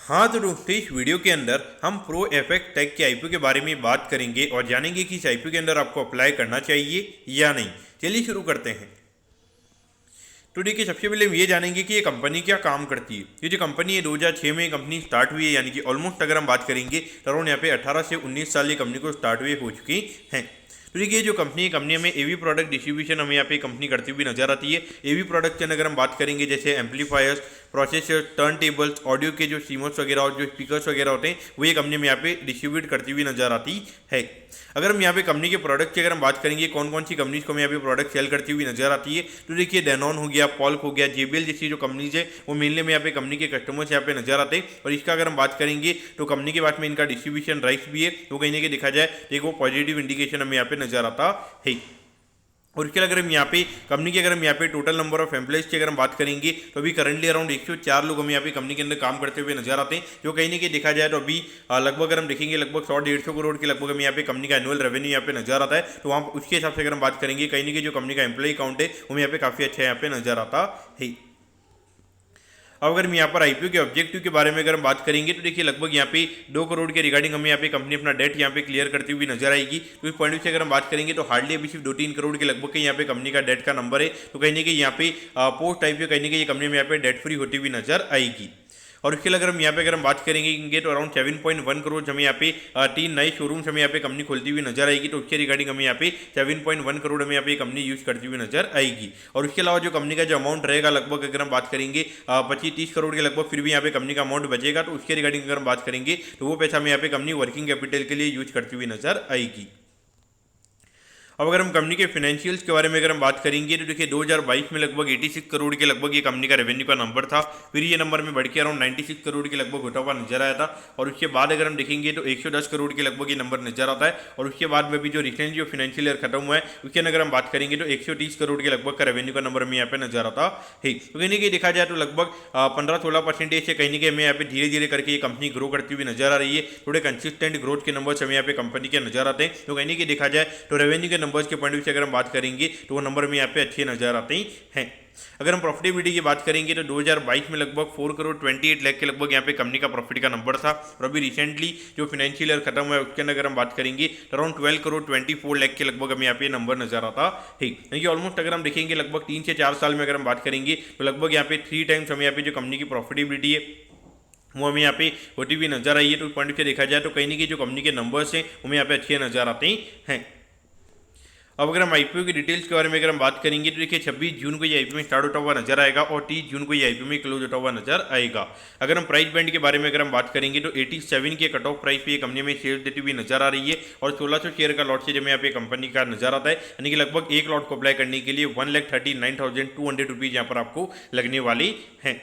हाँ तो दोस्तों, इस वीडियो के अंदर हम प्रो एफेक्ट टेक के आईपीओ के बारे में बात करेंगे और जानेंगे कि इस आईपीओ के अंदर आपको अप्लाई करना चाहिए या नहीं। चलिए शुरू करते हैं। तो देखिए, सबसे पहले हम ये जानेंगे कि ये कंपनी क्या काम करती है। ये जो कंपनी है 2006 में कंपनी स्टार्ट हुई है, यानी कि ऑलमोस्ट अगर हम बात करेंगे तो अराउंड यहाँ पे 18 से 19 साल ये कंपनी को स्टार्ट हुए हो चुकी हैं। तो देखिए, जो कंपनी में एवी प्रोडक्ट डिस्ट्रीब्यूशन हमें यहाँ पे कंपनी करती हुई नजर आती है। एवी प्रोडक्ट के अंदर अगर हम बात करेंगे जैसे amplifiers, processor, turn tables, audio के जो सीमोस वगैरह और जो स्पीकर्स वगैरह होते हैं वो ये कंपनी में यहाँ पे डिस्ट्रीब्यूट करती हुई नजर आती है। अगर हम यहाँ पे कंपनी के प्रोडक्ट की अगर हम बात करेंगे कौन कौन सी कंपनीज को हमें यहाँ पे प्रोडक्ट सेल करती हुई नजर आती है, तो देखिए डेनॉन हो गया, पॉल्क हो गया, जेबीएल जैसी जो कंपनीज है वो मेनली में यहाँ पे कंपनी के कस्टमर्स यहाँ पे नजर आते हैं। और इसका अगर हम बात करेंगे तो कंपनी के बाद में इनका डिस्ट्रीब्यूशन राइट्स भी है, तो कहीं ना कहीं देखा जाए तो एक वो पॉजिटिव इंडिकेशन हमें यहाँ पे नजर आता है। और इसके अगर हम यहाँ पे कंपनी की अगर हम यहाँ पे टोटल नंबर ऑफ एम्प्लॉइज की अगर हम बात करेंगे तो अभी करंटली अराउंड 104 लोग हमें यहाँ पे कंपनी के अंदर काम करते हुए नजर आते हैं, जो कहीं ना कहीं देखा जाए तो अभी लगभग अगर हम देखेंगे लगभग 100-150 करोड़ के लगभग हमें यहाँ पे कंपनी का एनुअल रेवेन्यू यहाँ पे नजर आता है। तो वहाँ उसके हिसाब से अगर हम बात करेंगे कहीं ना कहीं जो कंपनी का एम्प्लॉय काउंट है वो यहाँ पे काफ़ी अच्छा यहाँ पे नजर आता है। अब अगर हम यहाँ पर आईपीओ के ऑब्जेक्टिव के बारे में अगर हम बात करेंगे तो देखिए लगभग यहाँ पे 2 करोड़ के रिगार्डिंग हमें यहाँ पे कंपनी अपना डेट यहाँ पे क्लियर करती हुई नजर आएगी। तो इस पॉइंट से अगर हम बात करेंगे तो हार्डली अभी सिर्फ 2-3 करोड़ के लगभग के यहाँ पे कंपनी का डेट का नंबर है। तो कहीं ना कहीं यहाँ पे पोस्ट आईपीओ कहीं ना कहीं ये कंपनी में यहाँ पे डेट फ्री होती हुई नजर आएगी। और उसके लिए अगर हम यहाँ पे अगर हम बात करेंगे तो अराउंड 7.1 करोड़ हमें यहाँ पे 3 नए शोरूम्स हमें यहाँ पे कंपनी खोलती हुई नजर आएगी। तो उसके रिगार्डिंग हमें यहाँ पे 7.1 करोड़ हमें यहाँ पे कंपनी यूज करती हुई नजर आएगी। और उसके अलावा जो कंपनी का जो अमाउंट रहेगा लगभग अगर हम बात करेंगे 25-30 करोड़ के लगभग फिर भी यहाँ पे कंपनी का अमाउंट बचेगा। तो उसके रिगार्डिंग अगर हम बात करेंगे तो वो पैसा हमें यहाँ पे कंपनी वर्किंग कैपिटल के लिए यूज करती हुई नजर आएगी। अब अगर हम कंपनी के फाइनेंशियल्स के बारे में अगर हम बात करेंगे तो देखिए 2022 में लगभग 86 करोड़ के लगभग ये कंपनी का रेवेन्यू का नंबर था। फिर ये नंबर में बढ़ के अराउंड 96 करोड़ के लगभग होता हुआ नजर आया था। और उसके बाद अगर हम देखेंगे तो 110 करोड़ के लगभग ये नंबर नजर आता है। और उसके बाद में भी जो रिसेंटली जो फाइनेंशियल ईयर खत्म हुआ है उसके अगर हम बात करेंगे तो 130 करोड़ के लगभग का रेवेन्यू का नंबर हमें यहाँ पे नजर आता है। तो कहीं ना कहीं देखा जाए तो लगभग 15-16% से कहीं ना कहीं हमें यहाँ पे धीरे धीरे करके ये कंपनी ग्रो करती हुई नजर आ रही है। थोड़े कंसिस्टेंट ग्रोथ के नंबर्स हमें यहाँ पे कंपनी के नजर आते हैं। तो कहीं ना कहीं देखा जाए तो रेवेन्यू के नंबर्स के पॉइंट से अगर हम बात करेंगे तो वो नंबर में यहाँ पे अच्छे नजर आते हैं। अगर हम प्रॉफिटेबिलिटी की बात करेंगे तो 2022 में लगभग 4 करोड़ 28 लाख के लगभग यहाँ पे कंपनी का प्रॉफिट का नंबर था। और अभी रिसेंटली जो फाइनेंशियल ईयर खत्म हुआ है उसके अंदर अगर हम बात करेंगे तो अराउंड 12 करोड़ 24 लाख के लगभग हमें यहाँ पे नंबर नजर आता है। यानी कि ऑलमोस्ट अगर हम देखेंगे लगभग 3 से 4 साल में अगर हम बात करेंगे तो लगभग यहाँ पे 3 टाइम्स हमें यहाँ पे जो कंपनी की प्रॉफिटेबिलिटी है वो हमें यहाँ पे होती हुई नजर आई है। तो पॉइंट से देखा जाए तो कहीं ना कहीं जो कंपनी के नंबर्स हैं वो हमें यहाँ पे अच्छे नजर आते हैं। अब अगर हम आईपीओ की डिटेल्स के बारे में अगर हम बात करेंगे तो देखिए 26 जून को ये आईपीओ में स्टार्ट होता हुआ नजर आएगा और 30 जून को ये आईपीओ में क्लोज होता हुआ नजर आएगा। अगर हम प्राइस बैंड के बारे में अगर हम बात करेंगे तो 87 के कट ऑफ प्राइस पे ये कंपनी में शेयर देती हुई नजर आ रही है। और 1600 शेयर का लॉट से जब यहाँ पे कंपनी का नजर आता है, यानी कि लगभग एक लॉट को अप्लाई करने के लिए 1,39,200 रुपीज़ यहाँ पर आपको लगने वाली हैं।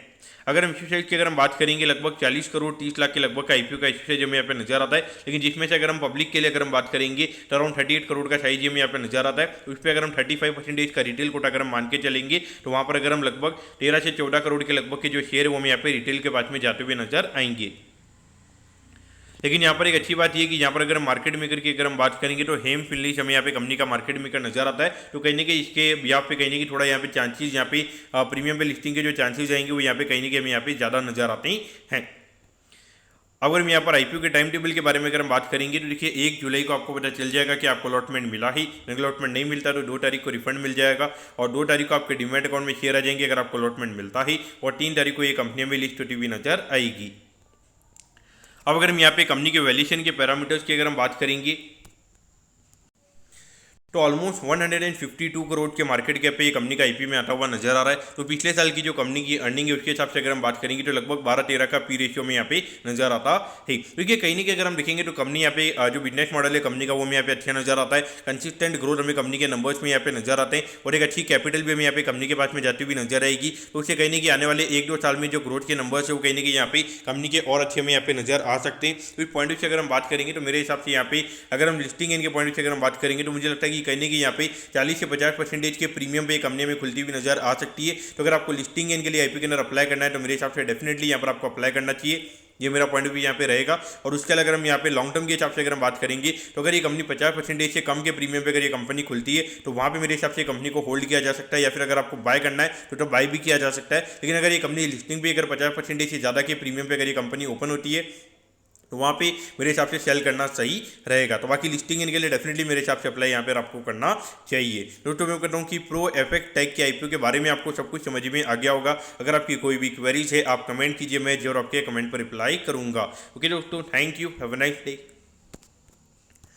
अगर हम इश्यू साइज की अगर हम बात करेंगे लगभग 40 करोड़ 30 लाख के लगभग का आईपीओ का इश्यू साइज हमें यहाँ पे नजर आता है। लेकिन जिसमें से अगर हम पब्लिक के लिए अगर हम बात करेंगे तो अराउंड 38 करोड़ का साइज हमें यहाँ पे नजर आता है। उस पर अगर हम 35% का रिटेल कोटा अगर हम मान के चलेंगे तो वहाँ पर अगर हम लगभग 13 से 14 करोड़ के लगभग के जो शेयर है वो हमें यहाँ पे रिटेल के पास में जाते हुए नजर आएंगे। लेकिन यहाँ पर एक अच्छी बात यह कि यहाँ पर अगर हम मार्केट मेकर की अगर हम बात करेंगे तो हेम फिनलिश हमें यहाँ पे कंपनी का मार्केट मेकर नजर आता है। तो कहीं ना कहीं इसके यहाँ पे कहीं ना कहीं थोड़ा यहाँ पे चांसेस यहाँ पे प्रीमियम पे लिस्टिंग के जो चांसेस आएंगे वो यहाँ पे कहीं ना कहीं हमें यहाँ पे ज़्यादा नजर आते हैं। अगर हम यहाँ पर आईपीओ के टाइम टेबल के बारे में अगर हम बात करेंगे तो देखिए 1 जुलाई को आपको पता चल जाएगा कि आपको अलॉटमेंट मिला ही। अगर अलॉटमेंट नहीं मिलता तो 2 तारीख को रिफंड मिल जाएगा और 2 तारीख को आपके डीमैट अकाउंट में शेयर आ जाएंगे अगर आपको अलॉटमेंट मिलता ही। और 3 तारीख को ये कंपनी में लिस्ट होती हुई नजर आएगी। अब अगर हम यहाँ पे कंपनी के वैल्यूएशन के पैरामीटर्स की अगर हम बात करेंगे तो ऑलमोस्ट 152 करोड़ के मार्केट कैप पे ये कंपनी का आईपीओ में आता हुआ नजर आ रहा है। तो पिछले साल की जो कंपनी की अर्निंग है उसके हिसाब से अगर हम बात करेंगे तो लगभग 12-13 का पी रेशियो में यहाँ पे नजर आता है। देखिए कहीं ना कहीं अगर हम देखेंगे तो कंपनी यहाँ पे जो बिजनेस मॉडल है कंपनी का वो हमें यहाँ पे अच्छा नजर आता है। कंसिस्टेंट ग्रोथ हमें कंपनी के नंबर्स में यहाँ पे नजर आते हैं और एक अच्छी कैपिटल भी हमें यहाँ पे कंपनी के पास में जाती हुई नजर आएगी। तो उससे कहीं ना कहीं आने वाले 1-2 साल में जो ग्रोथ के नंबर्स है वो कहीं ना कहीं यहाँ पे कंपनी के और अच्छे में यहाँ पे नजर आ सकते हैं। तो इस पॉइंट से अगर हम बात करेंगे तो मेरे हिसाब से यहाँ पे अगर हम लिस्टिंग इनके पॉइंट से अगर हम बात करेंगे तो मुझे लगता है कि कहीं ना कहीं यहाँ पे 40 से 50% के प्रीमियम पे कंपनी में खुलती हुई नजर आ सकती है। तो अगर आपको लिस्टिंग इनके लिए आईपीओ के अंदर अप्लाई करना है तो मेरे हिसाब से डेफिनेटली यहाँ पर आपको अप्लाई करना चाहिए। ये मेरा पॉइंट भी यहाँ पे रहेगा। और उसके अलावा अगर हम यहाँ पे लॉन्ग टर्म के हिसाब से अगर हम बात करेंगे तो अगर ये कंपनी 50% से कम के प्रीमियम पे अगर ये कंपनी खुलती है तो वहाँ पे मेरे हिसाब से कंपनी को होल्ड किया जा सकता है, या फिर अगर आपको बाय करना है तो बाय भी किया जा सकता है। लेकिन अगर ये कंपनी लिस्टिंग पे अगर 50% से ज़्यादा के प्रीमियम पे अगर ये कंपनी ओपन होती है तो वहाँ पे मेरे हिसाब से सेल करना सही रहेगा। तो बाकी लिस्टिंग इनके लिए डेफिनेटली मेरे हिसाब से अप्लाई यहाँ पर आपको करना चाहिए। दोस्तों मैं कहता हूँ कि प्रो एफेक्ट टेक के आईपीओ के बारे में आपको सब कुछ समझ में आ गया होगा। अगर आपकी कोई भी क्वेरीज है आप कमेंट कीजिए, मैं जरूर आपके कमेंट पर रिप्लाई करूँगा। ओके दोस्तों, thank you, have a nice day.